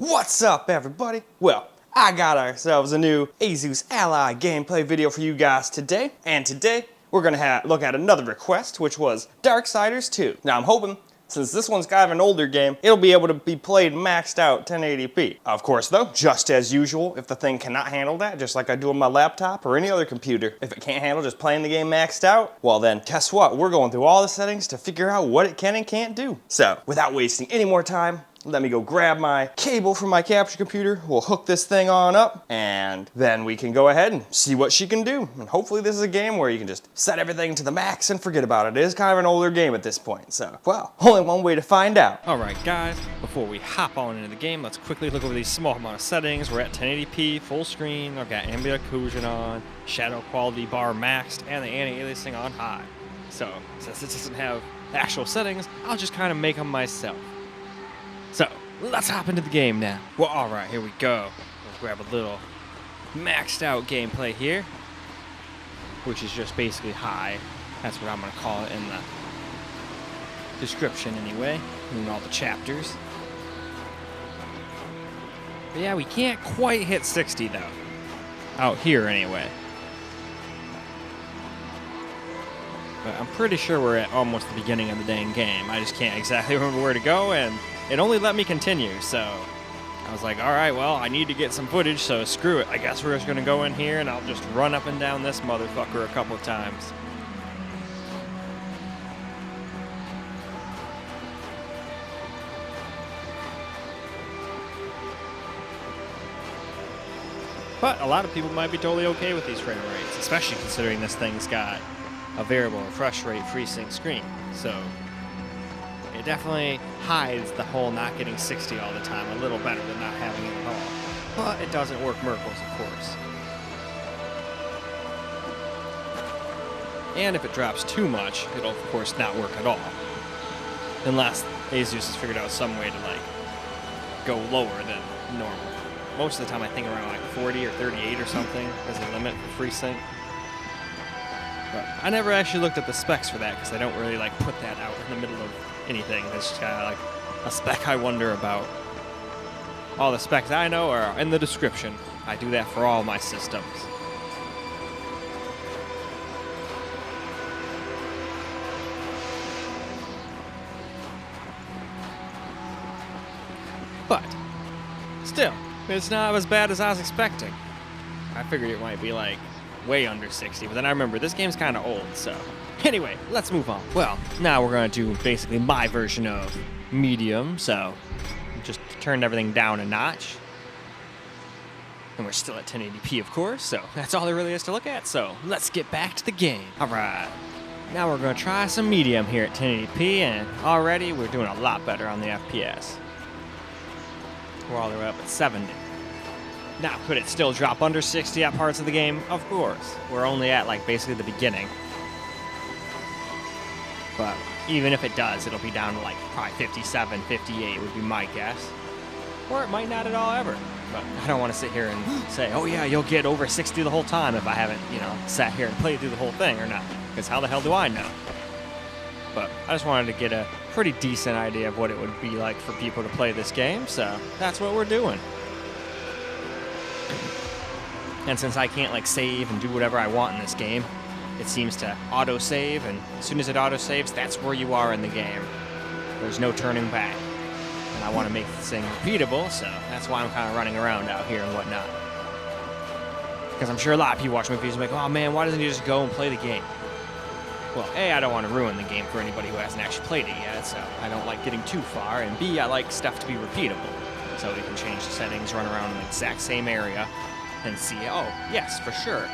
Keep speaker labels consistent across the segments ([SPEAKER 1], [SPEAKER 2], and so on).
[SPEAKER 1] What's up, everybody? Well, I got ourselves a new Asus Ally gameplay video for you guys today, and today we're gonna look at another request, which was Darksiders 2. Now I'm hoping, since this one's kind of an older game, it'll be able to be played maxed out 1080p. Of course though, just as usual, if the thing cannot handle that, just like I do on my laptop or any other computer, if it can't handle just playing the game maxed out, well then, guess what? We're going through all the settings to figure out what it can and can't do. So, without wasting any more time, let me go grab my cable from my capture computer, we'll hook this thing on up, and then we can go ahead and see what she can do. And hopefully this is a game where you can just set everything to the max and forget about it. It is kind of an older game at this point, so, well, only one way to find out.
[SPEAKER 2] Alright guys, before we hop on into the game, let's quickly look over these small amount of settings. We're at 1080p, full screen, I've got ambient occlusion on, shadow quality bar maxed, and the anti-aliasing on high. So, since this doesn't have actual settings, I'll just kind of make them myself. So, let's hop into the game now. Well, alright, here we go. We'll grab a little maxed out gameplay here, which is just basically high. That's what I'm going to call it in the description anyway, in all the chapters. But yeah, we can't quite hit 60 though. Out here anyway. But I'm pretty sure we're at almost the beginning of the dang game. I just can't exactly remember where to go, and it only let me continue, so I was like, alright, well, I need to get some footage, so screw it. I guess we're just going to go in here and I'll just run up and down this motherfucker a couple of times. But a lot of people might be totally okay with these frame rates, especially considering this thing's got a variable refresh rate FreeSync screen, so it definitely hides the whole not getting 60 all the time a little better than not having it at all. But it doesn't work miracles, of course. And if it drops too much, it'll of course not work at all. Unless Asus has figured out some way to like go lower than normal. Most of the time I think around like 40 or 38 or something is the limit for FreeSync. But I never actually looked at the specs for that because I don't really like put that out in the middle of anything. It's just kind of like a spec I wonder about. All the specs I know are in the description. I do that for all my systems. But still, it's not as bad as I was expecting. I figured it might be like way under 60, but then I remember this game's kind of old, so anyway, let's move on. Well, now we're going to do basically my version of medium, so just turned everything down a notch. And we're still at 1080p, of course, so that's all there really is to look at, so let's get back to the game. Alright, now we're going to try some medium here at 1080p, and already we're doing a lot better on the FPS. We're all the way up at 70. Now, could it still drop under 60 at parts of the game? Of course. We're only at, like, basically the beginning. But even if it does, it'll be down to, like, probably 57, 58 would be my guess. Or it might not at all ever. But I don't want to sit here and say, oh yeah, you'll get over 60 the whole time if I haven't, you know, sat here and played through the whole thing or not. Because how the hell do I know? But I just wanted to get a pretty decent idea of what it would be like for people to play this game, so that's what we're doing. And since I can't like save and do whatever I want in this game, it seems to auto-save, and as soon as it auto-saves, that's where you are in the game. There's no turning back. And I want to make this thing repeatable, so that's why I'm kind of running around out here and whatnot. Because I'm sure a lot of people watch my videos and be like, oh man, why doesn't he just go and play the game? Well, A, I don't want to ruin the game for anybody who hasn't actually played it yet, so I don't like getting too far, and B, I like stuff to be repeatable. So we can change the settings, run around in the exact same area, and see, oh, yes, for sure,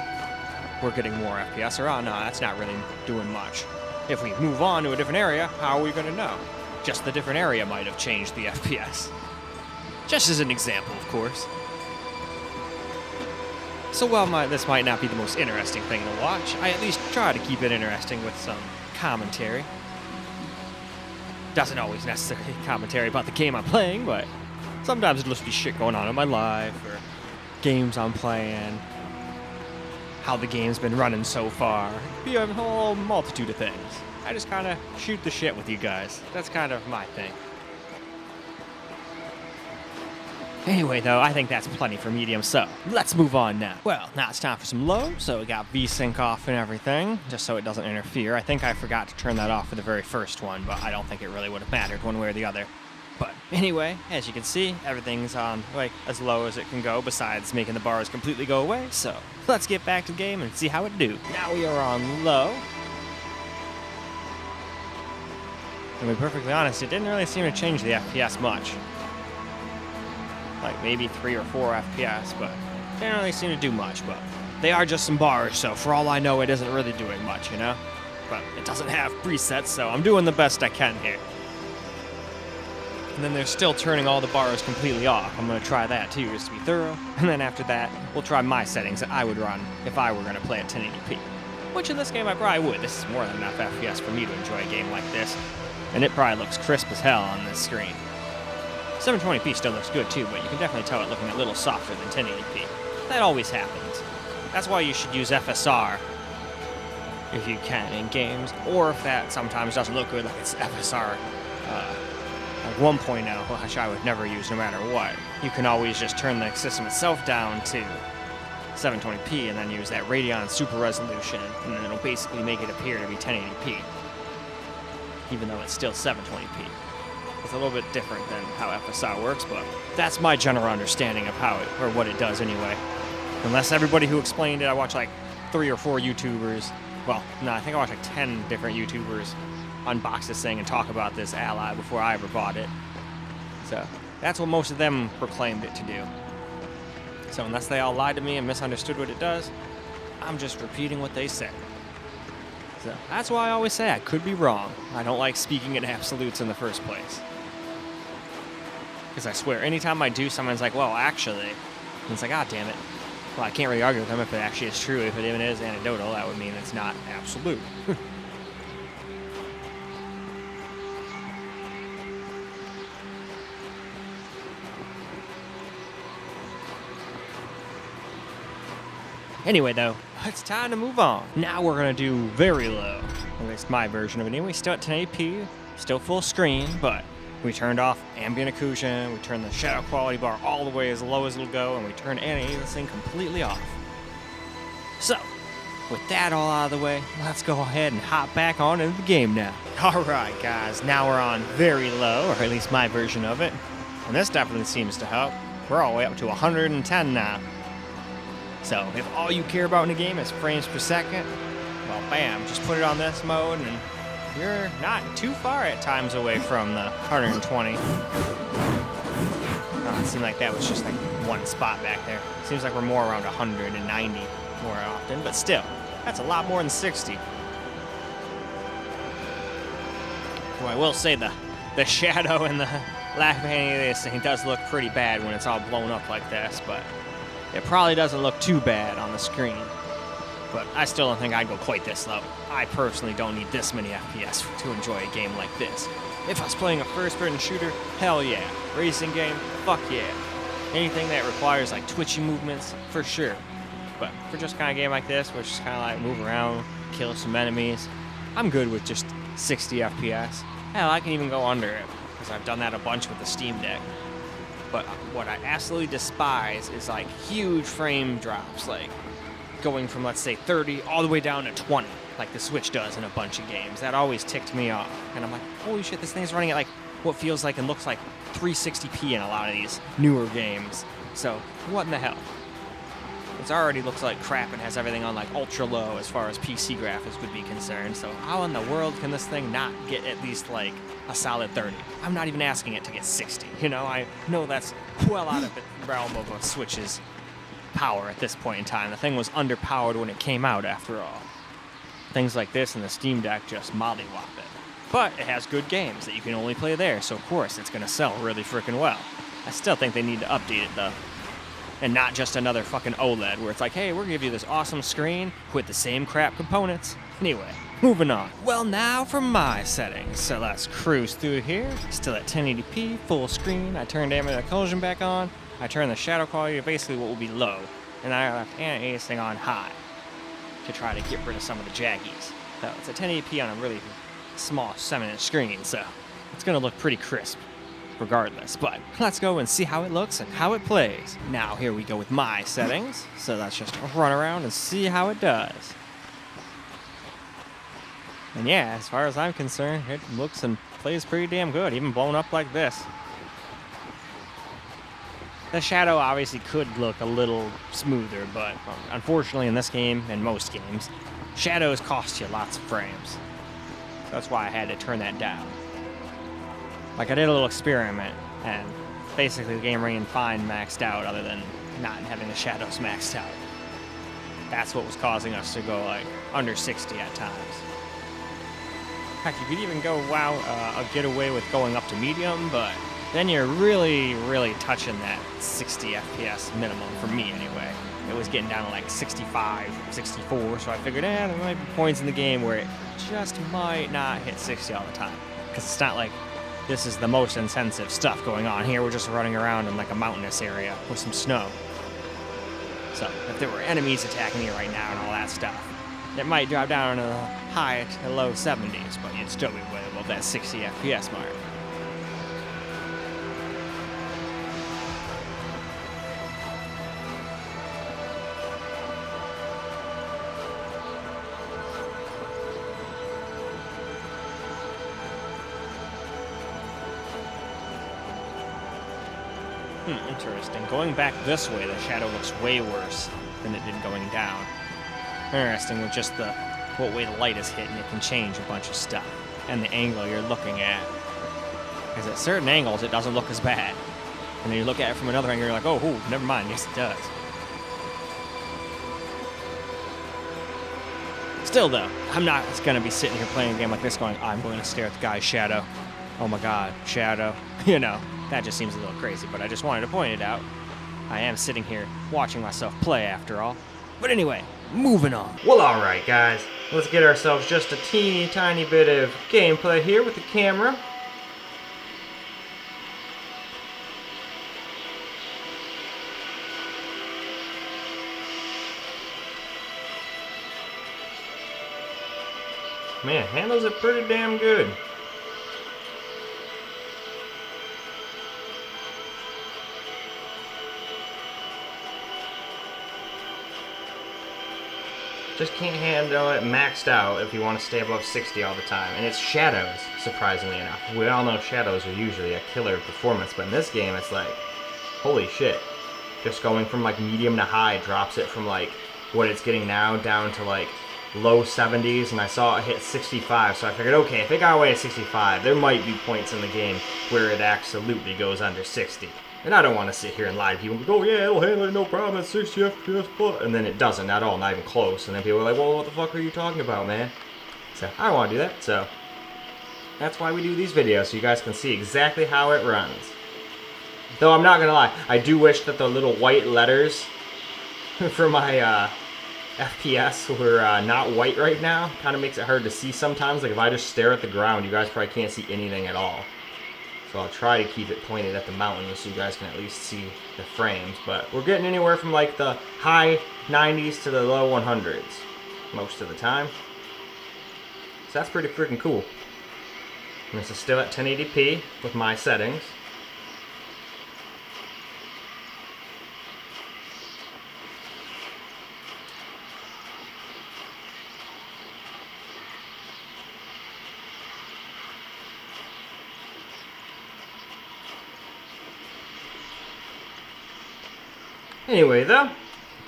[SPEAKER 2] we're getting more FPS, or oh, no, that's not really doing much. If we move on to a different area, how are we going to know? Just the different area might have changed the FPS. Just as an example, of course. So while this might not be the most interesting thing to watch, I at least try to keep it interesting with some commentary. Doesn't always necessarily commentary about the game I'm playing, but sometimes it'll just be shit going on in my life, or games I'm playing, how the game's been running so far. It could be a whole multitude of things. I just kind of shoot the shit with you guys. That's kind of my thing. Anyway, though, I think that's plenty for medium, so let's move on now. Well, now it's time for some low, so we got VSync off and everything, just so it doesn't interfere. I think I forgot to turn that off for the very first one, but I don't think it really would have mattered one way or the other. But anyway, as you can see, everything's on like as low as it can go, besides making the bars completely go away, so let's get back to the game and see how it do. Now we are on low. To be perfectly honest, it didn't really seem to change the FPS much. Like maybe 3 or 4 FPS, but didn't really seem to do much. But they are just some bars, so for all I know, it isn't really doing much, you know? But it doesn't have presets, so I'm doing the best I can here. And then they're still turning all the bars completely off. I'm going to try that too, just to be thorough. And then after that, we'll try my settings that I would run if I were going to play at 1080p. Which in this game I probably would. This is more than enough FPS for me to enjoy a game like this. And it probably looks crisp as hell on this screen. 720p still looks good too, but you can definitely tell it looking a little softer than 1080p. That always happens. That's why you should use FSR if you can in games, or if that sometimes doesn't look good, like it's FSR like 1.0, which I would never use no matter what. You can always just turn the system itself down to 720p and then use that Radeon Super Resolution, and then it'll basically make it appear to be 1080p, even though it's still 720p. It's a little bit different than how FSR works, but that's my general understanding of how it, or what it does anyway. Unless everybody who explained it, I watched like 3 or 4 YouTubers, well, no, I think I watched like 10 different YouTubers unbox this thing and talk about this Ally before I ever bought it. So that's what most of them proclaimed it to do. So unless they all lied to me and misunderstood what it does, I'm just repeating what they said. So that's why I always say I could be wrong. I don't like speaking in absolutes in the first place. Because I swear, anytime I do, someone's like, well, actually, and it's like, ah, damn it. Well, I can't really argue with them if it actually is true. If it even is anecdotal, that would mean it's not absolute. Anyway, though, it's time to move on. Now we're going to do very low. At least my version of it anyway. Still at 1080p, still full screen, but we turned off ambient occlusion, we turned the shadow quality bar all the way as low as it'll go, and we turned this thing completely off. So, with that all out of the way, let's go ahead and hop back on into the game now. Alright guys, now we're on very low, or at least my version of it. And this definitely seems to help. We're all the way up to 110 now. So, if all you care about in a game is frames per second, well, bam, just put it on this mode and you're not too far at times away from the 120. Oh, it seemed like that was just like one spot back there. Seems like we're more around 190 more often, but still, that's a lot more than 60. Well, I will say the shadow and the lack of any of this thing does look pretty bad when it's all blown up like this, but it probably doesn't look too bad on the screen. But I still don't think I'd go quite this low. I personally don't need this many FPS to enjoy a game like this. If I was playing a first-person shooter, hell yeah. Racing game, fuck yeah. Anything that requires like twitchy movements, for sure. But for just kind of a game like this, where it's just kind of like move around, kill some enemies, I'm good with just 60 FPS. Hell, I can even go under it, because I've done that a bunch with the Steam Deck. But what I absolutely despise is like huge frame drops, like going from, let's say, 30 all the way down to 20, like the Switch does in a bunch of games. That always ticked me off. And I'm like, holy shit, this thing's running at like what feels like and looks like 360p in a lot of these newer games. So, what in the hell? It already looks like crap and has everything on like ultra low as far as PC graphics would be concerned. So how in the world can this thing not get at least like a solid 30? I'm not even asking it to get 60. You know, I know that's well out of the realm of a Switch's power at this point in time. The thing was underpowered when it came out, after all. Things like this and the Steam Deck just mollywop it. But it has good games that you can only play there, so of course it's going to sell really freaking well. I still think they need to update it though. And not just another fucking OLED where it's like, hey, we're going to give you this awesome screen with the same crap components. Anyway, moving on. Well, now for my settings. So let's cruise through here. Still at 1080p, full screen. I turned ambient occlusion back on. I turned the shadow quality to basically what will be low. And I left this thing on high to try to get rid of some of the jaggies. So it's a 1080p on a really small 7-inch screen, so it's going to look pretty crisp. regardless. But let's go and see how it looks and how it plays. Now here we go with my settings. So let's just run around and see how it does. And yeah, as far as I'm concerned, it looks and plays pretty damn good, even blown up like this. The shadow obviously could look a little smoother, but unfortunately in this game, and most games, shadows cost you lots of frames. So that's why I had to turn that down. Like I did a little experiment, and basically the game ran fine maxed out other than not having the shadows maxed out. That's what was causing us to go like under 60 at times. Heck, you could even get away with going up to medium, but then you're really, really touching that 60 FPS minimum, for me anyway. It was getting down to like 65, 64, so I figured, there might be points in the game where it just might not hit 60 all the time. Because it's not like this is the most intensive stuff going on here. We're just running around in like a mountainous area with some snow. So if there were enemies attacking you right now and all that stuff, it might drop down to the high to low 70s, but you'd still be way above that 60 FPS mark. Interesting. Going back this way, the shadow looks way worse than it did going down. Interesting with just what way the light is hitting, it can change a bunch of stuff. And the angle you're looking at. Because at certain angles, it doesn't look as bad. And then you look at it from another angle, you're like, oh, never mind, yes it does. Still though, I'm not going to be sitting here playing a game like this going, I'm going to stare at the guy's shadow. Oh my god, shadow. You know, that just seems a little crazy, but I just wanted to point it out. I am sitting here watching myself play after all. But anyway, moving on.
[SPEAKER 1] Well, alright guys, let's get ourselves just a teeny tiny bit of gameplay here with the camera. Man, handles it pretty damn good. Just can't handle it maxed out if you want to stay above 60 all the time. And it's shadows, surprisingly enough. We all know shadows are usually a killer performance, but in this game it's like, holy shit. Just going from like medium to high drops it from like what it's getting now down to like low 70s, and I saw it hit 65, so I figured, okay, if it got away at 65, there might be points in the game where it absolutely goes under 60. And I don't want to sit here and lie to people and go, yeah, it'll handle it no problem at 60 FPS plus, and then it doesn't at all, not even close. And then people are like, well, what the fuck are you talking about, man? So I don't want to do that, so that's why we do these videos, so you guys can see exactly how it runs. Though I'm not going to lie, I do wish that the little white letters for my FPS were not white right now. Kind of makes it hard to see sometimes. Like if I just stare at the ground, you guys probably can't see anything at all. So I'll try to keep it pointed at the mountain so you guys can at least see the frames. But we're getting anywhere from like the high 90s to the low 100s most of the time. So that's pretty freaking cool. And this is still at 1080p with my settings. Anyway though,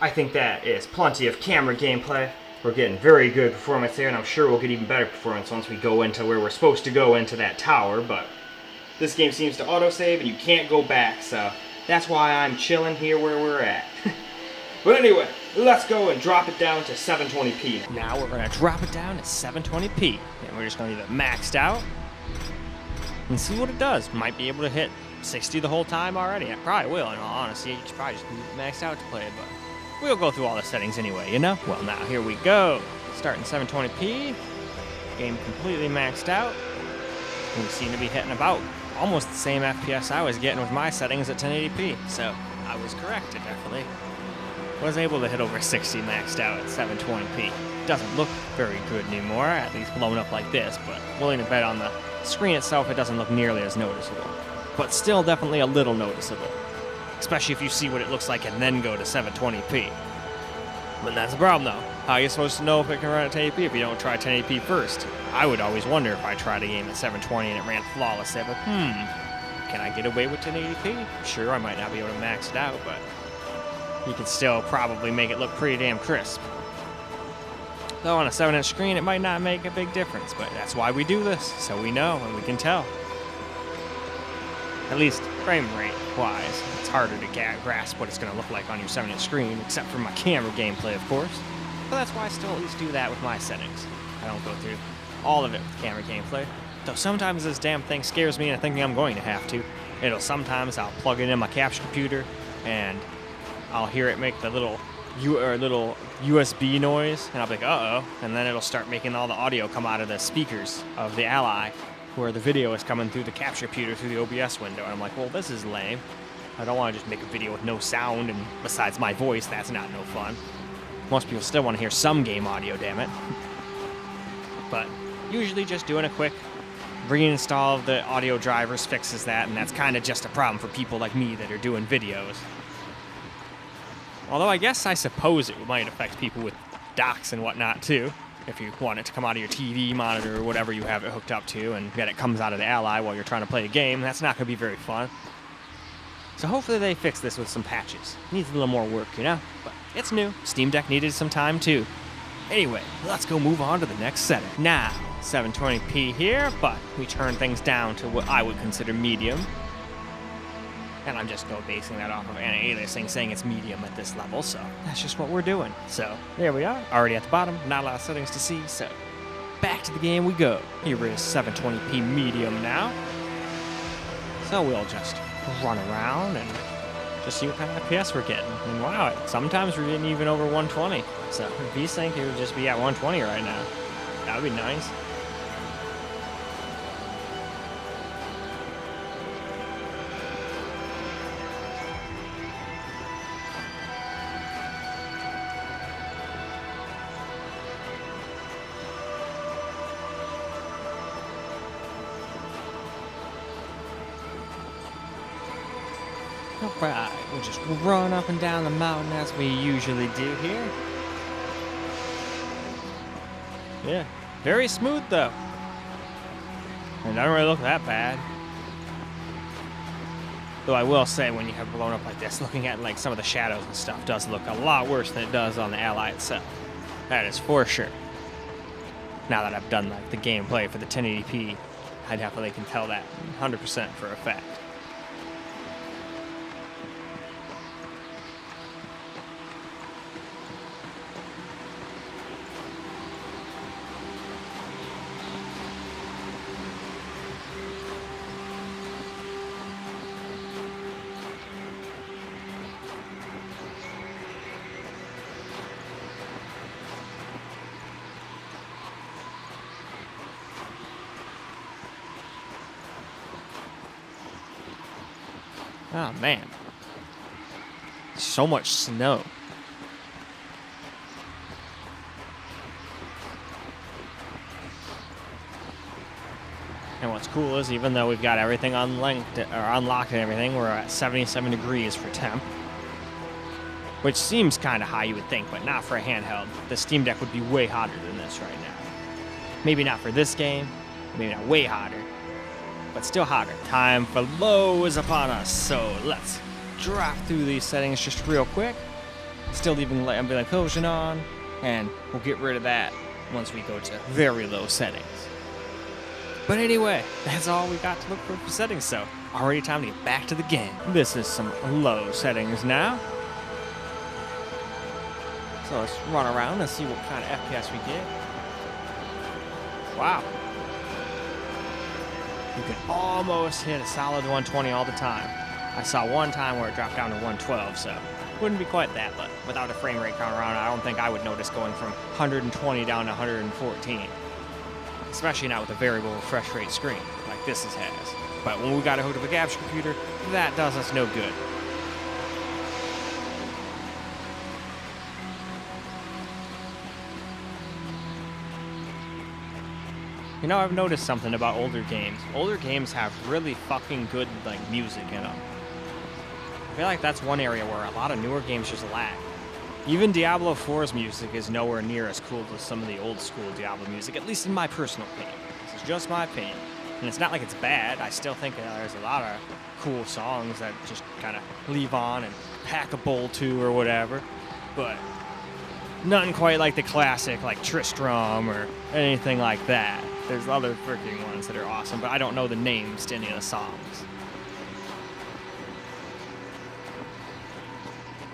[SPEAKER 1] I think that is plenty of camera gameplay. We're getting very good performance there, and I'm sure we'll get even better performance once we go into where we're supposed to go, into that tower, but this game seems to autosave and you can't go back, so that's why I'm chilling here where we're at. But anyway, let's go and drop it down to 720p.
[SPEAKER 2] Now we're going to drop it down to 720p, and we're just going to leave it maxed out and see what it does. Might be able to hit 60 the whole time already. I probably will, in all honesty. You should probably just leave it maxed out to play it, but we'll go through all the settings anyway, you know? Well, now here we go. Starting 720p. Game completely maxed out. We seem to be hitting about almost the same FPS I was getting with my settings at 1080p. So I was correct. It definitely was able to hit over 60 maxed out at 720p. Doesn't look very good anymore, at least blown up like this, but willing to bet on the screen itself, it doesn't look nearly as noticeable. but still definitely a little noticeable. Especially if you see what it looks like and then go to 720p. But that's the problem though. How are you supposed to know if it can run at 1080p if you don't try 1080p first? I would always wonder if I tried a game at 720 and it ran flawlessly. I'd be like, can I get away with 1080p? Sure, I might not be able to max it out, but you can still probably make it look pretty damn crisp. Though on a 7-inch screen, it might not make a big difference, but that's why we do this, so we know and we can tell. At least frame rate wise, it's harder to grasp what it's going to look like on your 7-inch screen, except for my camera gameplay, of course. But that's why I still at least do that with my settings. I don't go through all of it with camera gameplay. Though sometimes this damn thing scares me into thinking I'm going to have to. Sometimes I'll plug it in my capture computer and I'll hear it make the little USB noise, and I'll be like, uh-oh, and then it'll start making all the audio come out of the speakers of the Ally, where the video is coming through the capture computer through the OBS window, and I'm like, well, this is lame. I don't want to just make a video with no sound, and besides my voice, that's no fun. Most people still want to hear some game audio, damn it. But usually just doing a quick reinstall of the audio drivers fixes that, and that's kind of just a problem for people like me that are doing videos. Although I suppose it might affect people with docks and whatnot too. If you want it to come out of your TV monitor or whatever you have it hooked up to, and yet it comes out of the Ally while you're trying to play a game, that's not going to be very fun. So hopefully they fix this with some patches. It needs a little more work, you know? But it's new. Steam Deck needed some time too. Anyway, let's go move on to the next setting. Now, 720p here, but we turn things down to what I would consider medium. And I'm just basing that off of an aliasing saying it's medium at this level, so that's just what we're doing. So there we are, already at the bottom, not a lot of settings to see, so back to the game we go. Here is 720p medium now. So we'll just run around and just see what kind of FPS we're getting. And wow, sometimes we're getting even over 120. So VSync, it would just be at 120 right now. That would be nice. Alright, we'll just run up and down the mountain as we usually do here. Yeah, very smooth though. It doesn't really look that bad. Though I will say, when you have blown up like this, looking at like some of the shadows and stuff does look a lot worse than it does on the Ally itself. That is for sure. Now that I've done like the gameplay for the 1080p, I definitely can tell that 100% for a fact. Oh man, so much snow. And what's cool is, even though we've got everything unlocked and everything, we're at 77 degrees for temp, which seems kind of high, you would think, but not for a handheld. The Steam Deck would be way hotter than this right now. Maybe not for this game, maybe not way hotter, but still hotter. Time for low is upon us, so let's drop through these settings just real quick. Still leaving ambient occlusion on, and we'll get rid of that once we go to very low settings. But anyway, that's all we got to look for settings, so already time to get back to the game. This is some low settings now. So let's run around and see what kind of FPS we get. Wow. You can almost hit a solid 120 all the time. I saw one time where it dropped down to 112, so wouldn't be quite that, but without a frame rate counter on, I don't think I would notice going from 120 down to 114. Especially not with a variable refresh rate screen, like this has. But when we got it hooked up to a capture computer, that does us no good. You know, I've noticed something about older games. Older games have really fucking good, like, music in them. I feel like that's one area where a lot of newer games just lack. Even Diablo 4's music is nowhere near as cool as some of the old school Diablo music, at least in my personal opinion. This is just my opinion. And it's not like it's bad. I still think there's a lot of cool songs that just kind of leave on and pack a bowl to or whatever. But nothing quite like the classic, like Tristram or anything like that. There's other freaking ones that are awesome, but I don't know the names to any of the songs.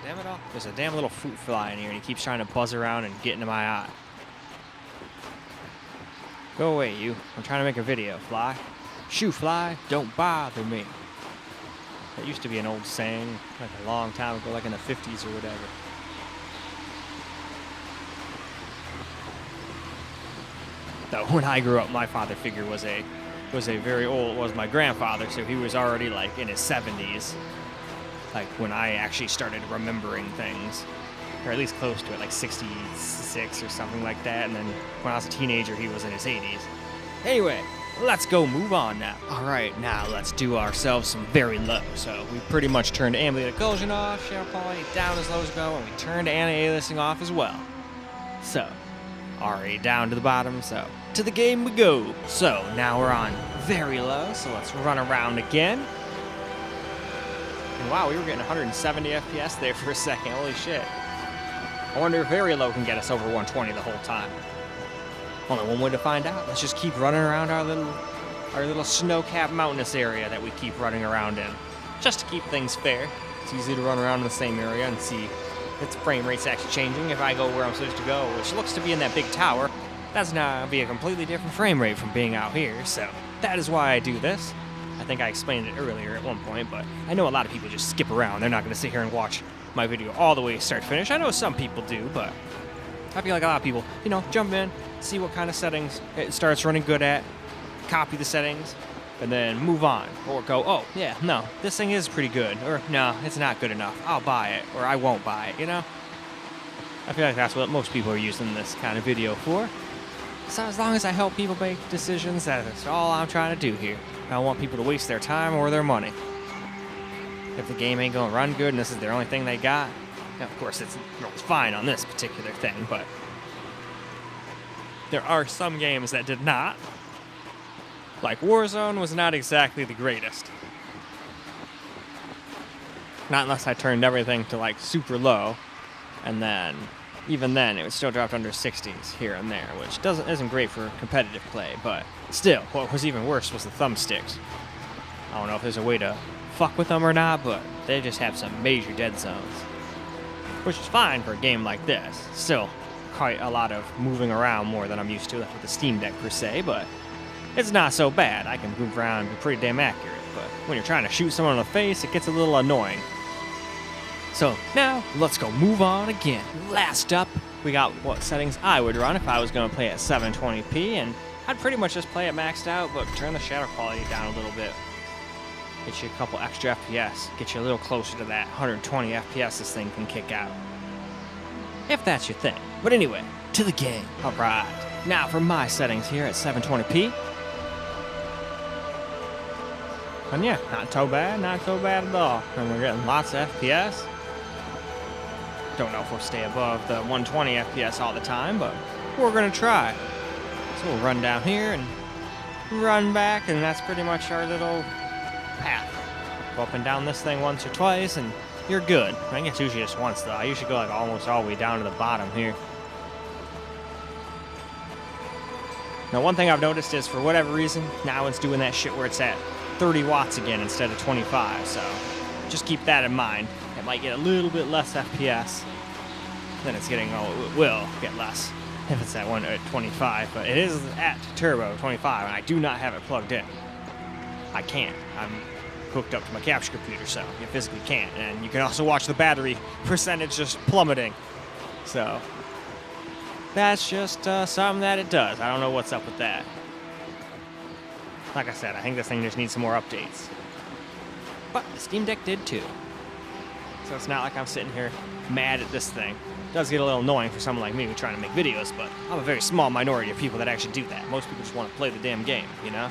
[SPEAKER 2] Damn it all. There's a damn little fruit fly in here, and he keeps trying to buzz around and get into my eye. Go away, you. I'm trying to make a video, fly. Shoo, fly, don't bother me. That used to be an old saying, like a long time ago, like in the 50s or whatever. Though when I grew up, my father figure was my grandfather, so he was already like in his 70s. Like when I actually started remembering things, or at least close to it, like 66 or something like that. And then when I was a teenager, he was in his 80s. Anyway, let's go move on now. All right, now let's do ourselves some very low. So we pretty much turned ambient occlusion off, shadow quality down as low as go, and we turned anti-aliasing off as well. So, already down to the bottom, so to the game we go. So now we're on very low, so let's run around again. And wow, we were getting 170 FPS there for a second, holy shit. I wonder if very low can get us over 120 the whole time. Only one way to find out. Let's just keep running around our little snow-capped mountainous area that we keep running around in. Just to keep things fair. It's easy to run around in the same area and see its frame rate's actually changing if I go where I'm supposed to go, which looks to be in that big tower. That's now be a completely different frame rate from being out here, so that is why I do this. I think I explained it earlier at one point, but I know a lot of people just skip around. They're not going to sit here and watch my video all the way start to finish. I know some people do, but I feel like a lot of people, you know, jump in, see what kind of settings it starts running good at, copy the settings, and then move on. Or go, oh, yeah, no, this thing is pretty good. Or, no, it's not good enough. I'll buy it, or I won't buy it, you know? I feel like that's what most people are using this kind of video for. So as long as I help people make decisions, that's all I'm trying to do here. I don't want people to waste their time or their money. If the game ain't gonna run good and this is their only thing they got, now, of course it's fine on this particular thing, but there are some games that did not. Like Warzone was not exactly the greatest. Not unless I turned everything to like super low, and then even then it would still drop under 60s here and there, which isn't great for competitive play, but still, what was even worse was the thumbsticks. I don't know if there's a way to fuck with them or not, but they just have some major dead zones. Which is fine for a game like this. Still, quite a lot of moving around more than I'm used to with the Steam Deck per se, but it's not so bad. I can move around and be pretty damn accurate, but when you're trying to shoot someone in the face, it gets a little annoying. So now, let's go move on again. Last up, we got what settings I would run if I was going to play at 720p, and I'd pretty much just play it maxed out, but turn the shadow quality down a little bit. Get you a couple extra FPS, get you a little closer to that 120 FPS this thing can kick out. If that's your thing. But anyway, to the game. Alright, now for my settings here at 720p. And yeah, not so bad at all. And we're getting lots of FPS. Don't know if we'll stay above the 120 FPS all the time, but we're gonna try. So we'll run down here and run back, and that's pretty much our little path. Go up and down this thing once or twice, and you're good. I guess usually just once, though. I usually go like almost all the way down to the bottom here. Now, one thing I've noticed is, for whatever reason, now it's doing that shit where it's at 30 watts again instead of 25, so just keep that in mind. It might get a little bit less FPS than it's getting. Oh, it will get less if it's at 25, but it is at turbo 25, and I do not have it plugged in. I can't. I'm hooked up to my capture computer, so you physically can't. And you can also watch the battery percentage just plummeting. So that's just something that it does. I don't know what's up with that. Like I said, I think this thing just needs some more updates. But the Steam Deck did too. So it's not like I'm sitting here mad at this thing. It does get a little annoying for someone like me who's trying to make videos, but I'm a very small minority of people that actually do that. Most people just want to play the damn game, you know?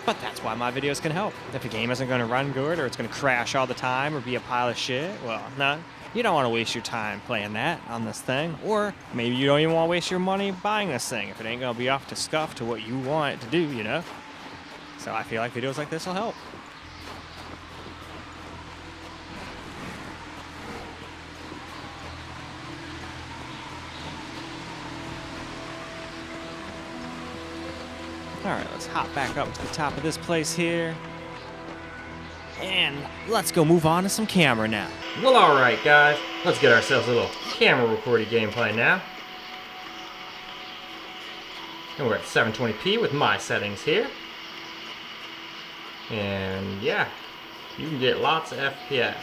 [SPEAKER 2] But that's why my videos can help. If a game isn't going to run good, or it's going to crash all the time, or be a pile of shit, well, no, you don't want to waste your time playing that on this thing. Or maybe you don't even want to waste your money buying this thing if it ain't going to be up to scuff to what you want it to do, you know? So I feel like videos like this will help. Alright, let's hop back up to the top of this place here. And let's go move on to some camera now.
[SPEAKER 1] Well, alright guys, let's get ourselves a little camera recorded gameplay now. And we're at 720p with my settings here. And yeah, you can get lots of FPS.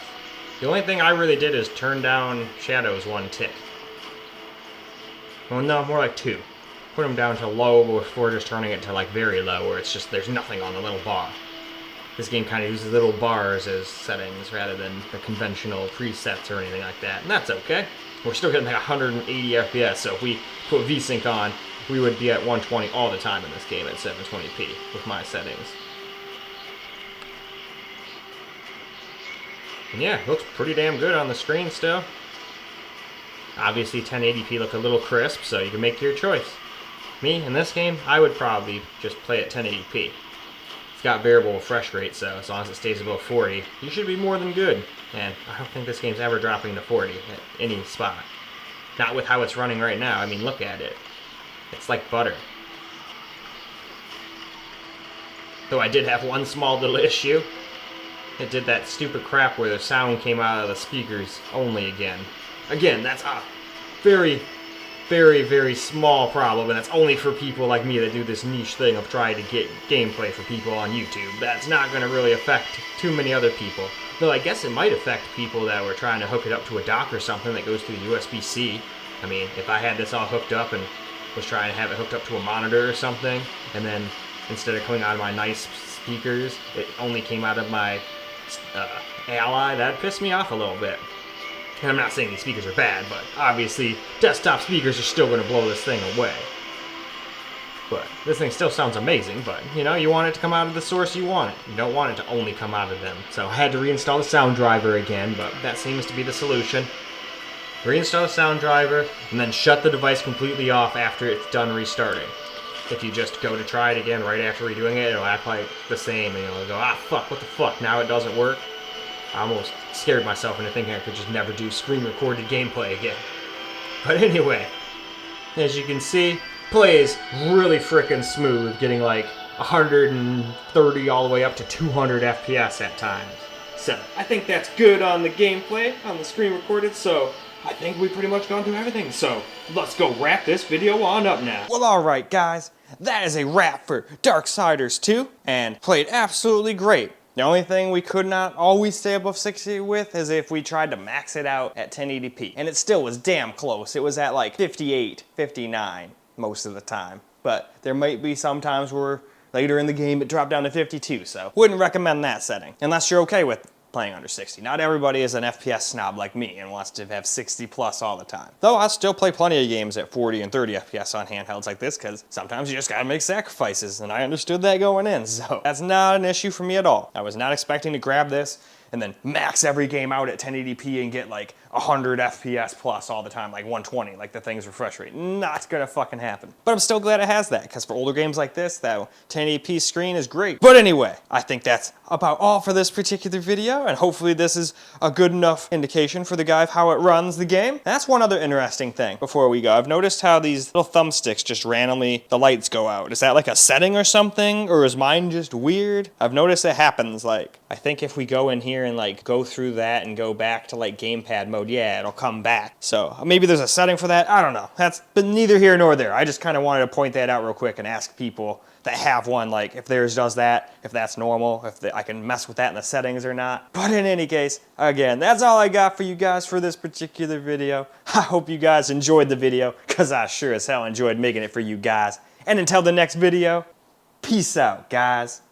[SPEAKER 1] The only thing I really did is turn down shadows 1 tick. Well, no, more like 2. Put them down to low before just turning it to like very low, where it's just there's nothing on the little bar. This game kind of uses little bars as settings rather than the conventional presets or anything like that, and that's okay. We're still getting like 180 FPS, so if we put VSync on, we would be at 120 all the time in this game at 720p with my settings. And yeah, it looks pretty damn good on the screen still. Obviously 1080p look a little crisp, so you can make your choice. Me, in this game, I would probably just play at 1080p. It's got variable refresh rate, so as long as it stays above 40, you should be more than good. And I don't think this game's ever dropping to 40 at any spot. Not with how it's running right now. I mean, look at it. It's like butter. Though I did have one small little issue. It did that stupid crap where the sound came out of the speakers only again. Again, that's a very, very small problem, and that's only for people like me that do this niche thing of trying to get gameplay for people on YouTube. That's not going to really affect too many other people. Though I guess it might affect people that were trying to hook it up to a dock or something that goes through USB-C. I mean, if I had this all hooked up and was trying to have it hooked up to a monitor or something, and then instead of coming out of my nice speakers, it only came out of my Ally, that'd piss me off a little bit. And I'm not saying these speakers are bad, but obviously desktop speakers are still going to blow this thing away. But this thing still sounds amazing, but you know, you want it to come out of the source you want it. You don't want it to only come out of them. So I had to reinstall the sound driver again, but that seems to be the solution. Reinstall the sound driver, and then shut the device completely off after it's done restarting. If you just go to try it again right after redoing it, it'll act like the same, and you'll go, ah fuck, what the fuck, now it doesn't work. I almost scared myself into thinking I could just never do screen recorded gameplay again. But anyway, as you can see, plays really frickin' smooth, getting like 130 all the way up to 200 FPS at times. So I think that's good on the gameplay, on the screen recorded, so I think we pretty much gone through everything, so let's go wrap this video on up now. Well, alright guys, that is a wrap for Darksiders 2, and played absolutely great. The only thing we could not always stay above 60 with is if we tried to max it out at 1080p, and it still was damn close. It was at like 58, 59 most of the time, but there might be some times where later in the game it dropped down to 52, so wouldn't recommend that setting, unless you're okay with playing under 60. Not everybody is an FPS snob like me and wants to have 60 plus all the time. Though I still play plenty of games at 40 and 30 FPS on handhelds like this, because sometimes you just gotta make sacrifices, and I understood that going in, so that's not an issue for me at all. I was not expecting to grab this and then max every game out at 1080p and get like 100 FPS plus all the time, like 120, like the thing's refresh rate. Not gonna fucking happen. But I'm still glad it has that, because for older games like this, that 1080p screen is great. But anyway, I think that's about all for this particular video, and hopefully this is a good enough indication for the guy of how it runs the game. That's one other interesting thing before we go. I've noticed how these little thumbsticks just randomly, the lights go out. Is that like a setting or something, or is mine just weird? I've noticed it happens, like, I think if we go in here and like go through that and go back to like gamepad mode, yeah, it'll come back. So maybe there's a setting for that. I don't know. That's been neither here nor there. I just kind of wanted to point that out real quick and ask people that have one, like if theirs does that, if that's normal, if I can mess with that in the settings or not. But in any case, again, that's all I got for you guys for this particular video. I hope you guys enjoyed the video, because I sure as hell enjoyed making it for you guys. And until the next video, peace out, guys.